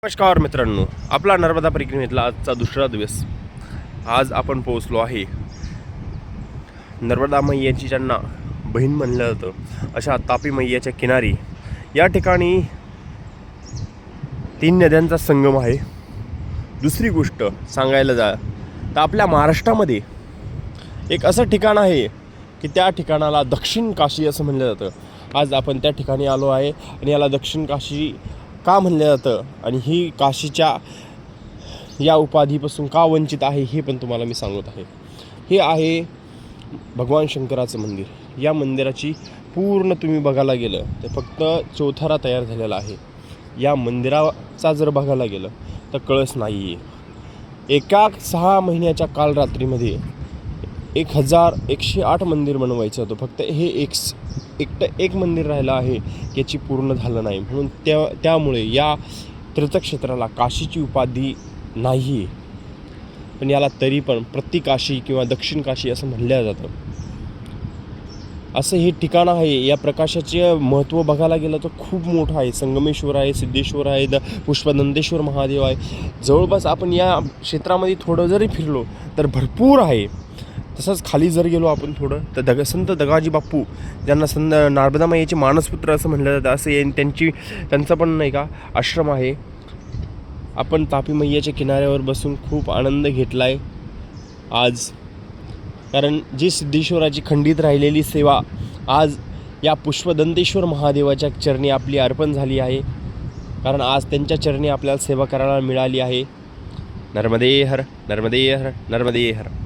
नमस्कार मित्रांनो, आपला नर्मदा परिक्रमेतला आजचा दुसरा दिवस. आज आपण पोहोचलो आहे नर्मदा मैयाची ज्यांना बहीण म्हणलं जातं अशा तापी मैयाच्या किनारी. या ठिकाणी 3 नद्यांचा संगम आहे. दुसरी गोष्ट सांगायला तर आपल्या महाराष्ट्रामध्ये एक असं ठिकाण आहे की त्या ठिकाणाला दक्षिण काशी असं म्हणलं जातं. आज आपण त्या ठिकाणी आलो आहे आणि याला दक्षिण काशी का म्हणलं जातं आणि ही काशीच्या या उपाधीपासून का वंचित आहे हे पण तुम्हाला मी सांगत आहे. हे आहे भगवान शंकराचं मंदिर. या मंदिराची पूर्ण तुम्ही बघायला गेलं तर फक्त चौथरा तयार झालेला आहे. या मंदिराचा जर बघायला गेलं तर कळस नाही आहे. एका 6 महिन्याच्या कालरात्रीमध्ये 1108 मंदिर बनवायचं होतं. फक्त हे एक मंदिर राहिलं आहे याची पूर्ण झालं नाही. म्हणून त्यामुळे या तीर्थक्षेत्राला काशीची उपाधी नाही आहे. पण याला तरी पण प्रतिकाशी किंवा दक्षिण काशी असं म्हणलं जातं. असं हे ठिकाण आहे. या प्रकाशाचे महत्त्व बघायला गेलं तर खूप मोठं आहे. संगमेश्वर आहे, सिद्धेश्वर आहे, पुष्पदंतेश्वर महादेव आहे. जवळपास आपण या क्षेत्रामध्ये थोडं जरी फिरलो तर भरपूर आहे. तसंच खाली जर गेलो आपण थोडं तर संत दगाजी बाप्पू ज्यांना नर्मदा मैयाचे मानसपुत्र असं म्हणलं जातं, असं त्यांचं पण नाही का आश्रम आहे. आपण तापी मैयाच्या किनाऱ्यावर बसून खूप आनंद घेतला आहे आज. कारण जी सिद्धेश्वराची खंडित राहिलेली सेवा आज या पुष्पदंतेश्वर महादेवाच्या चरणी आपली अर्पण झाली आहे. कारण आज त्यांच्या चरणी आपल्याला सेवा करायला मिळाली आहे. नर्मदे हर, नर्मदे हर, नर्मदे हर.